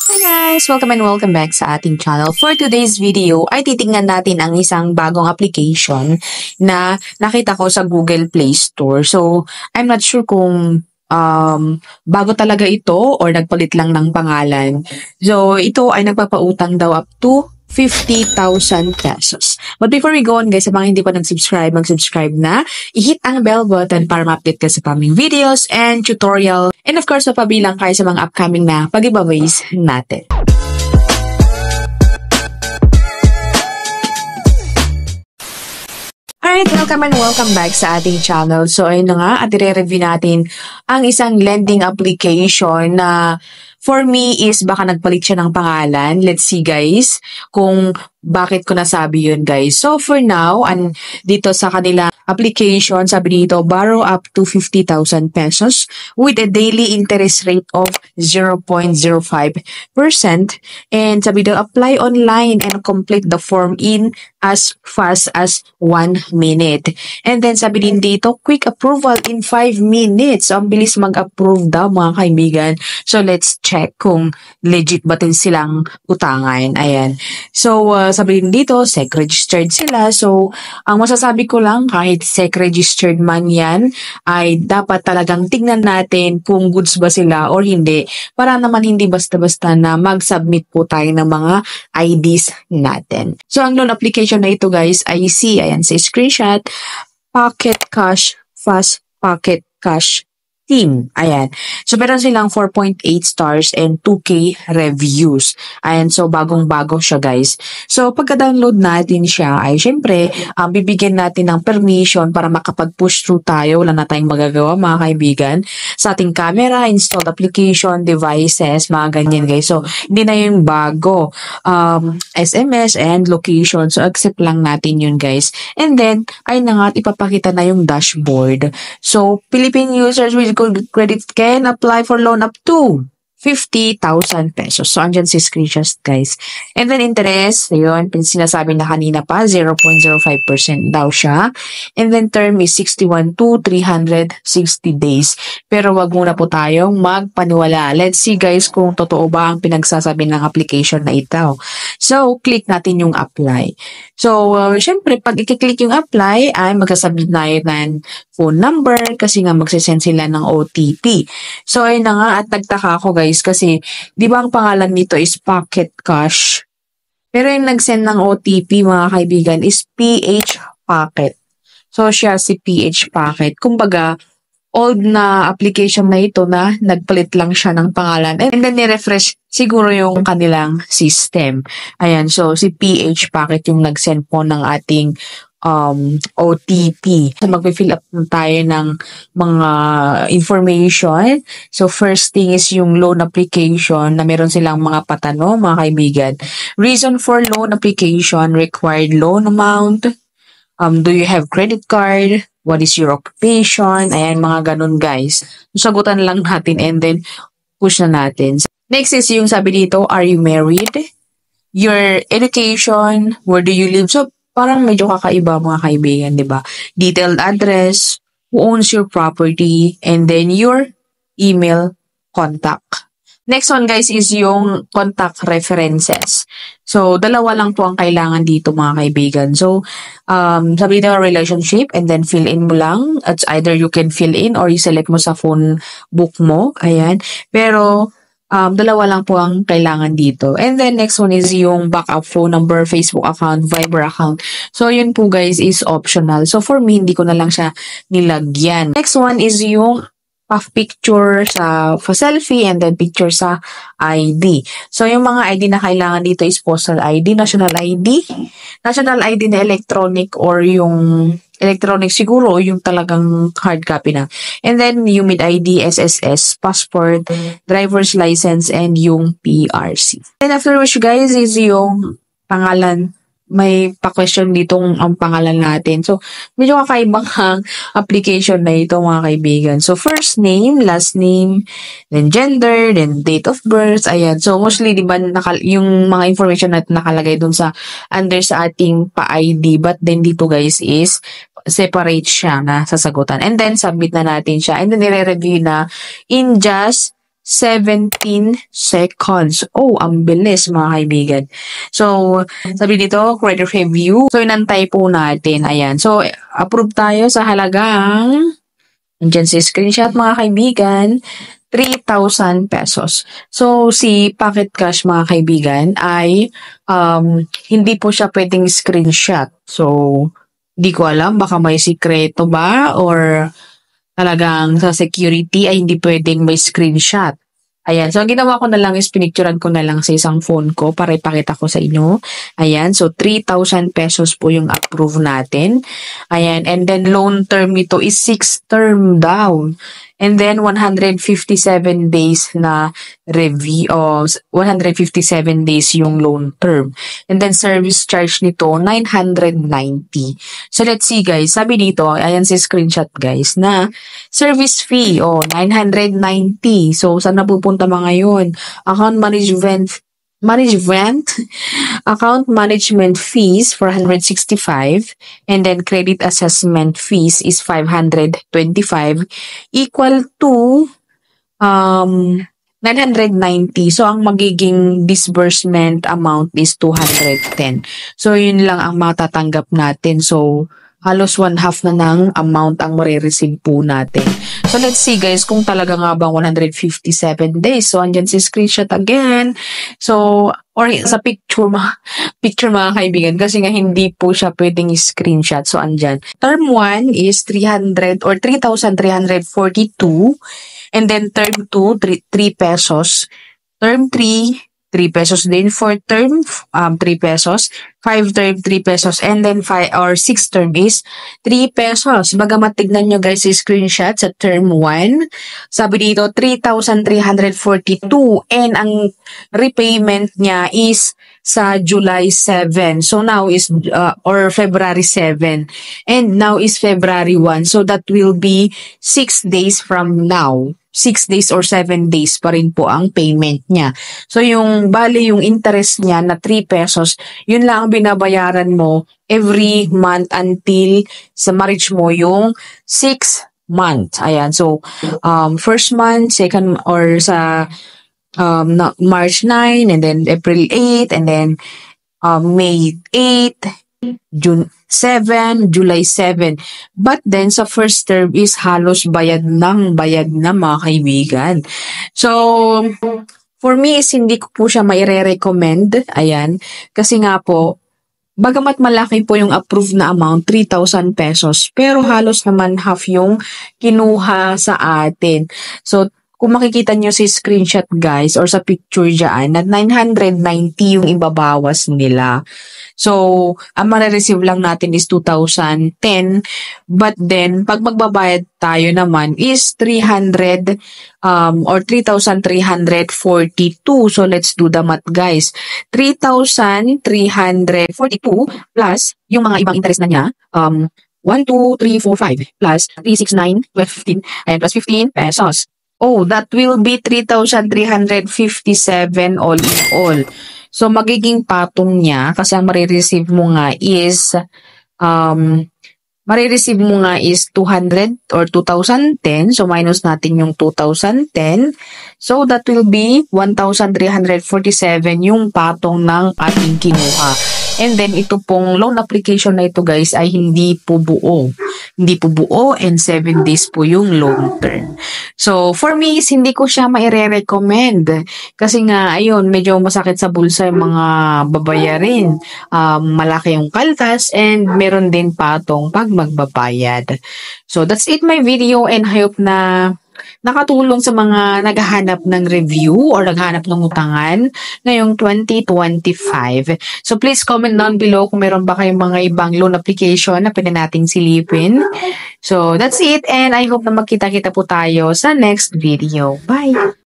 Hi guys! Welcome and welcome back sa ating channel. For today's video ay titingnan natin ang isang bagong application na nakita ko sa Google Play Store. So, I'm not sure kung bago talaga ito or nagpalit lang ng pangalan. So, ito ay nagpapautang daw up to 50,000 pesos. But before we go on guys, sa mga hindi pa nag-subscribe, mag-subscribe na. I-hit ang bell button para ma-update ka sa paming videos and tutorial. And of course, mapabilang kayo sa mga upcoming na pag-giveaways natin. Alright, welcome and welcome back sa ating channel. So, ayun na nga, at i-review natin ang isang lending application na for me is baka nagpalit siya ng pangalan. Let's see guys kung bakit ko nasabi yun guys. So for now, dito sa kanila application, sabi dito, borrow up to 50,000 pesos with a daily interest rate of 0.05%. And sabi dito, apply online and complete the form in as fast as 1 minute. And then sabi din dito, quick approval in 5 minutes. So ang bilis mag-approve daw mga kaibigan. So let's check kung legit ba din silang utangan. Ayan. So sabi din dito, SEC registered sila. So ang masasabi ko lang, kahit SEC registered man yan, ay dapat talagang tignan natin kung goods ba sila or hindi. Para naman hindi basta-basta na mag-submit po tayo ng mga IDs natin. So ang loan application na ito guys ay ayan sa screenshot, Pocket Cash Fast Pocket Cash Team. Ayan. So, meron silang 4.8 stars and 2K reviews. Ayan. So, bagong-bago siya, guys. So, pagka-download natin siya, ay syempre, bibigyan natin ng permission para makapag-push through tayo. Wala na tayong magagawa, mga kaibigan. Sa ating camera, installed application, devices, mga ganyan, guys. So, hindi na yung bago. SMS and location. So, accept lang natin yun, guys. And then, ay na nga, ipapakita na yung dashboard. So, Philippine users with good credit can apply for loan up to 50,000 pesos. So, andyan si screenshots, guys. And then, interest, yun, sinasabi na kanina pa, 0.05% daw siya. And then, term is 61 to 360 days. Pero, wag muna po tayong magpaniwala. Let's see, guys, kung totoo ba ang pinagsasabi ng application na ito. So, click natin yung apply. So, syempre, pag i-click yung apply, ay magsasabi na yun ng phone number kasi nga magsisend sila ng OTP. So, ayun na nga, at nagtaka ako guys kasi, di ba ang pangalan nito is Pocket Cash? Pero yung nag-send ng OTP mga kaibigan is PH Pocket. So, siya si PH Pocket. Kumbaga, old na application na ito na nagpalit lang siya ng pangalan. And then, ni-refresh siguro yung kanilang system. Ayan, so si PH Pocket yung nag-send po ng ating OTP. So, mag-fill up tayo ng mga information. So, first thing is yung loan application na meron silang mga patanong, mga kaibigan. Reason for loan application, required loan amount, do you have credit card, what is your occupation, ayan, mga ganun guys. Sagutan lang natin and then push na natin. Next is yung sabi dito, are you married? Your education, where do you live? So, parang medyo kakaiba mga kaibigan, di ba? Detailed address, who owns your property, and then your email contact. Next one guys is yung contact references. So, dalawa lang po ang kailangan dito mga kaibigan. So, sabi dito relationship and then fill in mo lang. It's either you can fill in or you select mo sa phone book mo. Ayan. Pero, dalawa lang po ang kailangan dito. And then next one is yung backup phone number, Facebook account, Viber account. So yun po guys is optional. So for me, hindi ko na lang siya nilagyan. Next one is yung picture sa selfie and then picture sa ID. So yung mga ID na kailangan dito is postal ID, national ID na electronic or yung electronic siguro yung talagang hard copy na. And then UMID ID, SSS, passport, driver's license, and yung PRC. And after which guys is yung pangalan. May pa-question ditong ang pangalan natin. So, medyo kakaibang ang application na ito mga kaibigan. So, first name, last name, then gender, then date of birth. Ayan. So, mostly, di ba, yung mga information na nakalagay dun sa under sa ating pa-ID. But then dito guys is separate siya na sasagutan. And then, submit na natin siya. And then, nire-review na in just 17 seconds. Oh, ang bilis mga kaibigan. So, sabi dito, credit review. So, inantay po natin. Ayan. So, approve tayo sa halagang, andyan si screenshot mga kaibigan, 3,000 pesos. So, si Pocket Cash mga kaibigan ay hindi po siya pwedeng screenshot. So, di ko alam, baka may sikreto ba or talagang sa security ay hindi pwedeng may screenshot. Ayan. So, ang ginawa ko na lang is pinicturean ko na lang sa isang phone ko para ipakita ko sa inyo. Ayan. So, 3,000 pesos po yung approve natin. Ayan. And then, loan term nito is 6 term daw. And then, 157 days na review, 157 days yung loan term. And then, service charge nito, 990. So, let's see guys. Sabi dito, ayan si screenshot guys, na service fee, 990. So, saan napupunta mga yun? Account account management fees 465, and then credit assessment fees is 525, equal to 990. So, ang magiging disbursement amount is 210. So, yun lang ang matatanggap natin. So, halos 1/2 na ng amount ang marireceive po natin. So, let's see guys kung talaga nga bang 157 days. So, andyan si screenshot again. So, or sa picture mga kaibigan, kasi nga hindi po siya pwedeng screenshot. So, andyan. Term 1 is 300 or 3,342. And then, term 2, 3 pesos. Term 3, 3 pesos din. For term, 3 pesos. 5 term, 3 pesos. And then 5 or 6 term is 3 pesos. Bagamat tignan nyo guys si screenshot sa term 1. Sabi dito, 3,342. And ang repayment niya is sa July 7. So now is, or February 7. And now is February 1. So that will be 6 days from now. 6 days or 7 days pa rin po ang payment niya. So, yung bali yung interest niya na 3 pesos, yun lang ang binabayaran mo every month until sa marriage mo yung 6 months. Ayan. So, first month, second, or sa March 9, and then April 8, and then May 8, June 7, July 7. But then, sa first term is halos bayad na mga kaibigan. So, for me is hindi ko po siya maire-recommend. Ayan. Kasi nga po, bagamat malaki po yung approved na amount, 3,000 pesos, pero halos naman half yung kinuha sa atin. So, kung makikita nyo si screenshot guys or sa picture dyan, na 990 yung ibabawas nila. So, ang marireceive lang natin is 2,010. But then, pag magbabayad tayo naman is 300 or 3,342. So, let's do the math guys. 3,342 plus yung mga ibang interest na niya, 1, 2, 3, 4, 5 plus 3, 6, 9, 12, 15, and plus 15 pesos. Oh, that will be 3,357 all in all. So, magiging patong niya, kasi ang marireceive mo nga is, 200 or 2,010. So, minus natin yung 2,010. So, that will be 1,347 yung patong ng ating kinuha. And then, ito pong loan application na ito guys ay hindi po buo. Hindi po buo and 7 days po yung loan term. So, for me, hindi ko siya maire-recommend. Kasi nga, ayun, medyo masakit sa bulsa yung mga babayarin. Malaki yung kaltas and meron din patong pag magbabayad. So, that's it my video, and I hope na nakatulong sa mga naghahanap ng review or naghahanap ng utangan ngayong 2025. So, please comment down below kung meron ba kayong mga ibang loan application na pwede nating silipin. So, that's it, and I hope na magkita-kita po tayo sa next video. Bye!